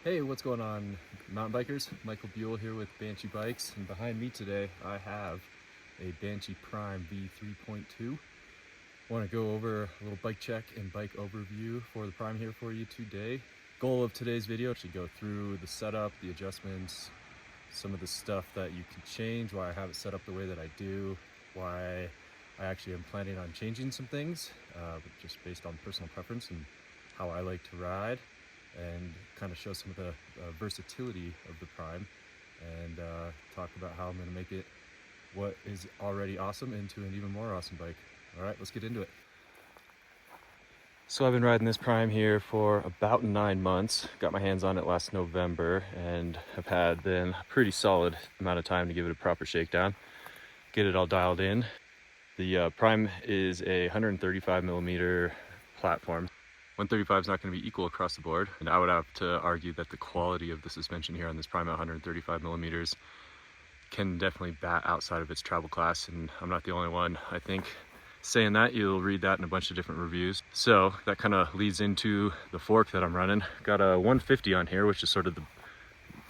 Hey, what's going on, mountain bikers? Michael Buell here with Banshee Bikes, and behind me today I have a Banshee Prime V3.2. I want to go over a little bike check and bike overview for the Prime here for you today. Goal of today's video is to go through the setup, the adjustments, some of the stuff that you can change, why I have it set up the way that I do, why I actually am planning on changing some things, just based on personal preference and how I like to ride, and kind of show some of the versatility of the Prime, and talk about how I'm going to make it what is already awesome into an even more awesome bike. All right, let's get into it. So I've been riding this Prime here for about 9 months. Got my hands on it last November and have had then a pretty solid amount of time to give it a proper shakedown, get it all dialed in. The Prime is a 135 millimeter platform. 135 is not going to be equal across the board, and I would have to argue that the quality of the suspension here on this Prime at 135 millimeters can definitely bat outside of its travel class, and I'm not the only one, I think, saying that. You'll read that in a bunch of different reviews. So that kind of leads into the fork that I'm running. Got a 150 on here, which is sort of the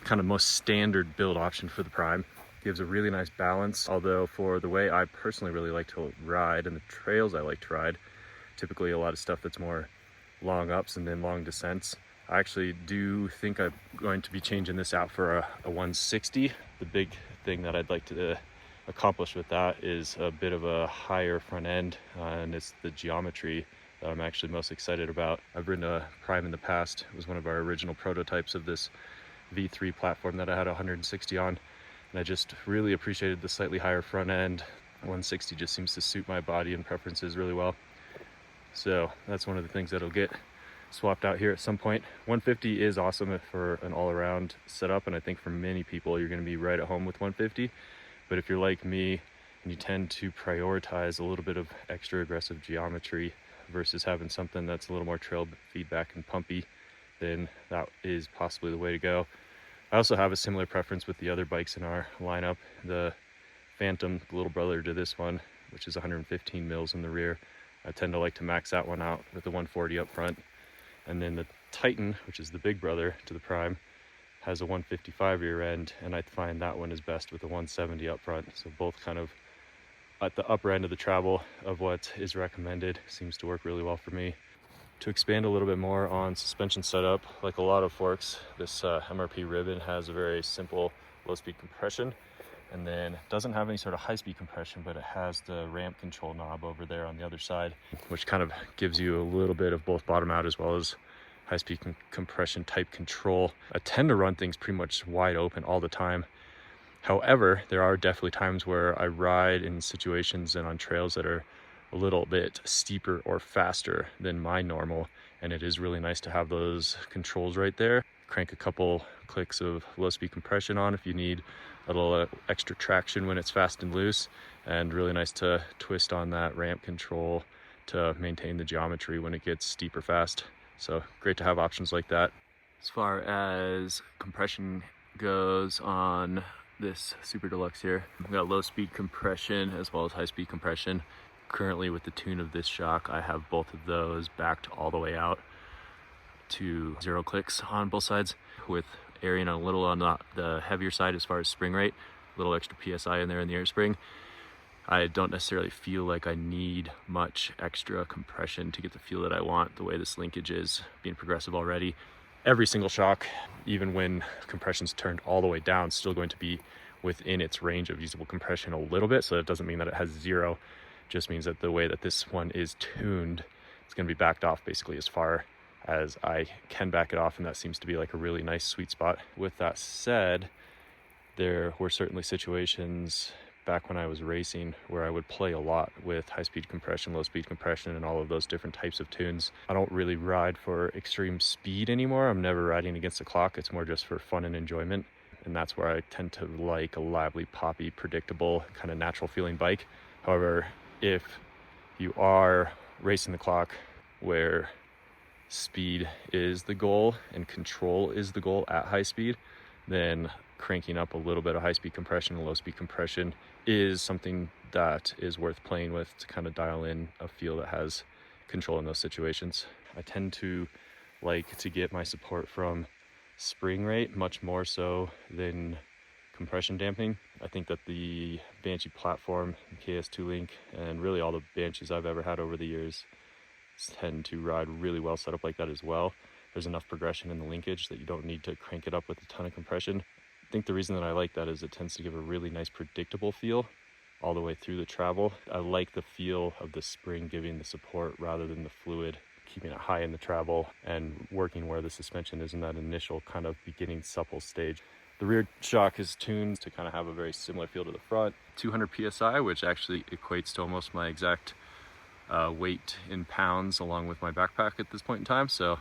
kind of most standard build option for the Prime. Gives a really nice balance, although for the way I personally really like to ride and the trails I like to ride, typically a lot of stuff that's more long ups and then long descents, I actually do think I'm going to be changing this out for a 160. The big thing that I'd like to accomplish with that is a bit of a higher front end, and it's the geometry that I'm actually most excited about. I've ridden a Prime in the past. It was one of our original prototypes of this V3 platform that I had 160 on, and I just really appreciated the slightly higher front end. 160 just seems to suit my body and preferences really well. So that's one of the things that'll get swapped out here at some point. 150 is awesome for an all-around setup, and I think for many people you're going to be right at home with 150. But if you're like me and you tend to prioritize a little bit of extra aggressive geometry versus having something that's a little more trail feedback and pumpy, then that is possibly the way to go. I also have a similar preference with the other bikes in our lineup. The Phantom, the little brother to this one, which is 115 mils in the rear, I tend to like to max that one out with the 140 up front. And then the Titan, which is the big brother to the Prime, has a 155 rear end, and I find that one is best with a 170 up front. So both kind of at the upper end of the travel of what is recommended. Seems to work really well for me. To expand a little bit more on suspension setup, like a lot of forks, this MRP ribbon has a very simple low-speed compression, and then doesn't have any sort of high-speed compression, but it has the ramp control knob over there on the other side, which kind of gives you a little bit of both bottom out as well as high-speed compression type control. I tend to run things pretty much wide open all the time. However, there are definitely times where I ride in situations and on trails that are a little bit steeper or faster than my normal, and it is really nice to have those controls right there. Crank a couple clicks of low-speed compression on if you need a little extra traction when it's fast and loose, and really nice to twist on that ramp control to maintain the geometry when it gets steep or fast. So great to have options like that. As far as compression goes on this Super Deluxe here, we've got low speed compression as well as high speed compression. Currently with the tune of this shock, I have both of those backed all the way out to 0 clicks on both sides, with airing a little on the heavier side as far as spring rate, a little extra PSI in there in the air spring. I don't necessarily feel like I need much extra compression to get the feel that I want, the way this linkage is being progressive already. Every single shock, even when compression's turned all the way down, still going to be within its range of usable compression a little bit. So that doesn't mean that it has 0, just means that the way that this one is tuned, it's going to be backed off basically as far as I can back it off, and that seems to be like a really nice sweet spot. With that said, there were certainly situations back when I was racing where I would play a lot with high-speed compression, low-speed compression, and all of those different types of tunes. I don't really ride for extreme speed anymore. I'm never riding against the clock. It's more just for fun and enjoyment, and that's where I tend to like a lively, poppy, predictable, kind of natural feeling bike. However, if you are racing the clock where speed is the goal and control is the goal at high speed, then cranking up a little bit of high-speed compression and low-speed compression is something that is worth playing with to kind of dial in a feel that has control in those situations. I tend to like to get my support from spring rate, much more so than compression damping. I think that the Banshee platform, KS2 Link, and really all the Banshees I've ever had over the years tend to ride really well set up like that as well. There's enough progression in the linkage that you don't need to crank it up with a ton of compression. I think the reason that I like that is it tends to give a really nice predictable feel all the way through the travel. I like the feel of the spring giving the support rather than the fluid, keeping it high in the travel and working where the suspension is in that initial kind of beginning supple stage. The rear shock is tuned to kind of have a very similar feel to the front. 200 PSI, which actually equates to almost my exact weight in pounds along with my backpack at this point in time. So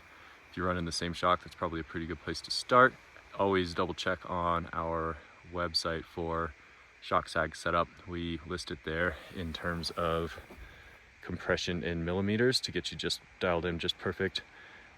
if you're running the same shock, that's probably a pretty good place to start. Always double check on our website for shock sag setup. We list it there in terms of compression in millimeters to get you just dialed in just perfect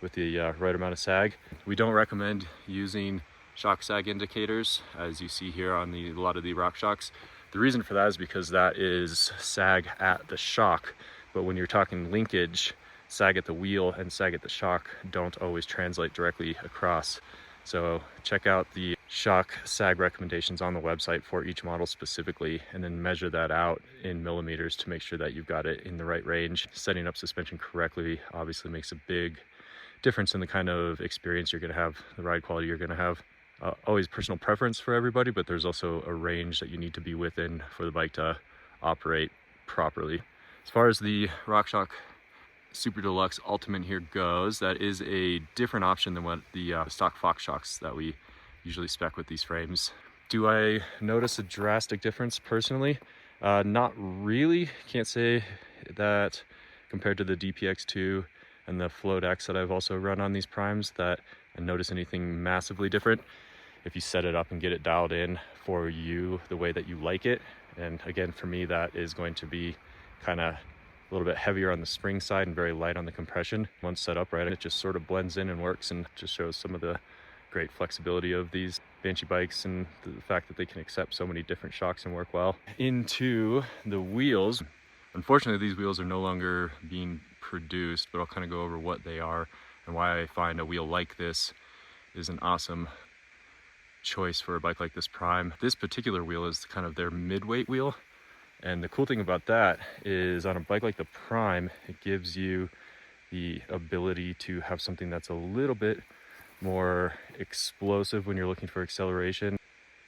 with the right amount of sag. We don't recommend using shock sag indicators as you see here on a lot of the rock shocks. The reason for that is because that is sag at the shock, but when you're talking linkage, sag at the wheel and sag at the shock don't always translate directly across. So check out the shock sag recommendations on the website for each model specifically, and then measure that out in millimeters to make sure that you've got it in the right range. Setting up suspension correctly obviously makes a big difference in the kind of experience you're going to have, the ride quality you're going to have. Always personal preference for everybody, but there's also a range that you need to be within for the bike to operate properly. As far as the RockShox Super Deluxe Ultimate here goes, that is a different option than what the stock Fox shocks that we usually spec with these frames. Do I notice a drastic difference personally? Not really. Can't say that compared to the DPX2 and the Float X that I've also run on these primes that I notice anything massively different. If you set it up and get it dialed in for you the way that you like it, and again for me that is going to be kind of a little bit heavier on the spring side and very light on the compression. Once set up right, it just sort of blends in and works, and just shows some of the great flexibility of these Banshee bikes and the fact that they can accept so many different shocks and work well. Into the wheels. Unfortunately, these wheels are no longer being produced, but I'll kind of go over what they are and why I find a wheel like this is an awesome choice for a bike like this Prime. This particular wheel is kind of their mid-weight wheel. And the cool thing about that is on a bike like the Prime, it gives you the ability to have something that's a little bit more explosive when you're looking for acceleration.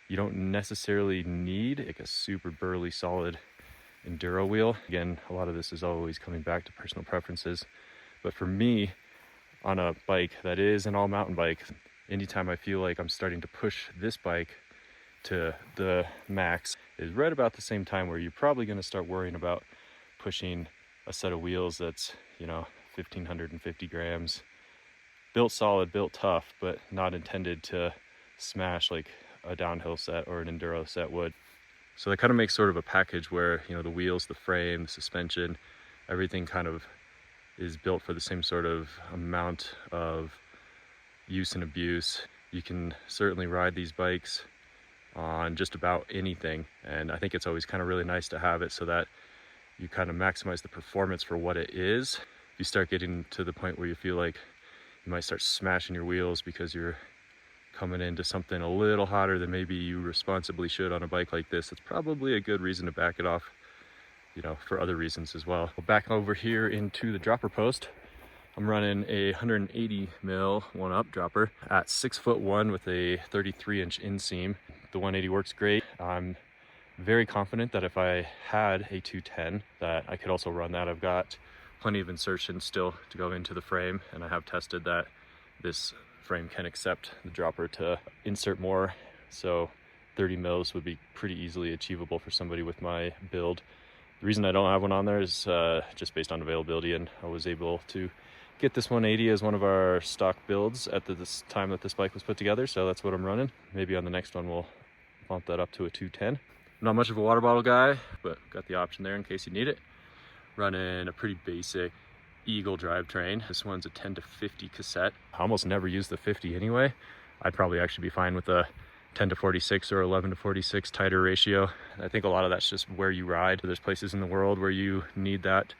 You don't necessarily need like a super burly solid enduro wheel. Again, a lot of this is always coming back to personal preferences. But for me, on a bike that is an all mountain bike, anytime I feel like I'm starting to push this bike to the max is right about the same time where you're probably going to start worrying about pushing a set of wheels that's, 1,550 grams, built solid, built tough, but not intended to smash like a downhill set or an enduro set would. So that kind of makes sort of a package where, the wheels, the frame, the suspension, everything kind of is built for the same sort of amount of use and abuse. You can certainly ride these bikes on just about anything, and I think it's always kind of really nice to have it so that you kind of maximize the performance for what it is. If you start getting to the point where you feel like you might start smashing your wheels because you're coming into something a little hotter than maybe you responsibly should on a bike like this, it's probably a good reason to back it off, for other reasons as well. Back over here into the dropper post, I'm running a 180 mil one-up dropper at 6'1" with a 33-inch inseam. The 180 works great. I'm very confident that if I had a 210 that I could also run that. I've got plenty of insertion still to go into the frame, and I have tested that this frame can accept the dropper to insert more, so 30 mils would be pretty easily achievable for somebody with my build. The reason I don't have one on there is just based on availability, and I was able to get this 180 as one of our stock builds at this time that this bike was put together, so that's what I'm running. Maybe on the next one we'll bump that up to a 210. Not much of a water bottle guy, but got the option there in case you need it. Running a pretty basic Eagle drivetrain. This one's a 10 to 50 cassette. I almost never use the 50 anyway. I'd probably actually be fine with a 10 to 46 or 11 to 46 tighter ratio. I think a lot of that's just where you ride. There's places in the world where you need that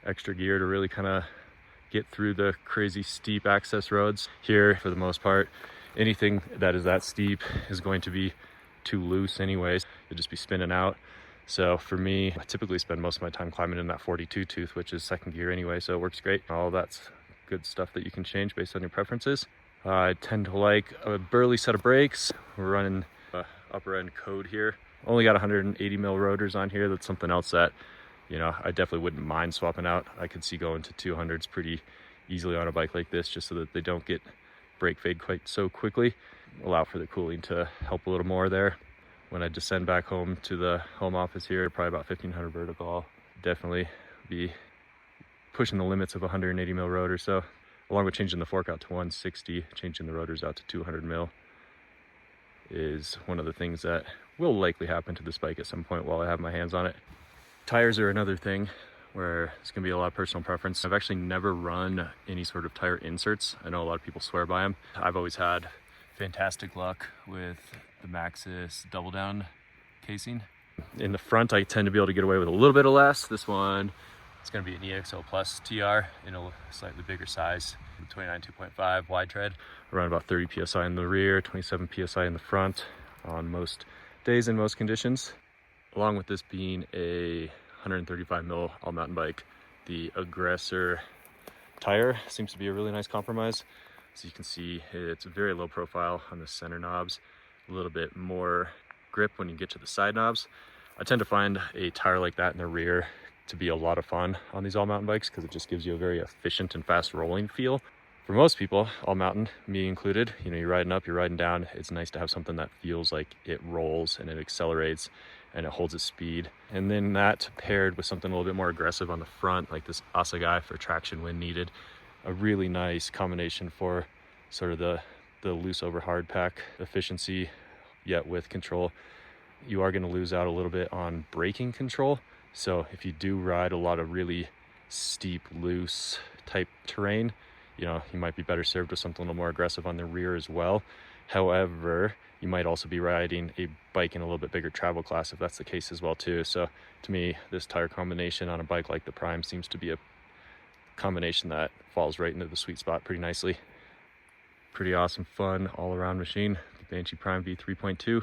extra gear to really kind of get through the crazy steep access roads. Here, for the most part, Anything that is that steep is going to be too loose anyways. You'll just be spinning out. So for me, I typically spend most of my time climbing in that 42 tooth, which is second gear anyway, so it works great. All that's good stuff that you can change based on your preferences. I tend to like a burly set of brakes. We're running upper end code here. Only got 180 mil rotors on here. That's something else that, you know, I definitely wouldn't mind swapping out. I could see going to 200s pretty easily on a bike like this, just so that they don't get brake fade quite so quickly. Allow for the cooling to help a little more there. When I descend back home to the home office here, probably about 1500 vertical, I'll definitely be pushing the limits of 180 mil rotor. So along with changing the fork out to 160, changing the rotors out to 200 mil is one of the things that will likely happen to this bike at some point while I have my hands on it. Tires are another thing where it's going to be a lot of personal preference. I've actually never run any sort of tire inserts. I know a lot of people swear by them. I've always had fantastic luck with the Maxxis double down casing. In the front, I tend to be able to get away with a little bit of less. This one, it's going to be an EXO Plus TR in a slightly bigger size, 29 2.5 wide tread, around about 30 psi in the rear, 27 psi in the front on most days in most conditions. Along with this being a 135 mil all mountain bike, the Aggressor tire seems to be a really nice compromise. So you can see it's very low profile on the center knobs, a little bit more grip when you get to the side knobs. I tend to find a tire like that in the rear to be a lot of fun on these all mountain bikes because it just gives you a very efficient and fast rolling feel. For most people, all mountain, me included, you know, you're riding up, you're riding down, it's nice to have something that feels like it rolls and it accelerates and it holds its speed. And then that paired with something a little bit more aggressive on the front, like this Assegai for traction when needed, a really nice combination for sort of the loose over hard pack efficiency, yet with control. You are going to lose out a little bit on braking control. So if you do ride a lot of really steep, loose type terrain, you know, you might be better served with something a little more aggressive on the rear as well. However, you might also be riding a bike in a little bit bigger travel class if that's the case as well too. So to me, this tire combination on a bike like the Prime seems to be a combination that falls right into the sweet spot pretty nicely. Pretty awesome, fun, all-around machine, the Banshee Prime V3.2.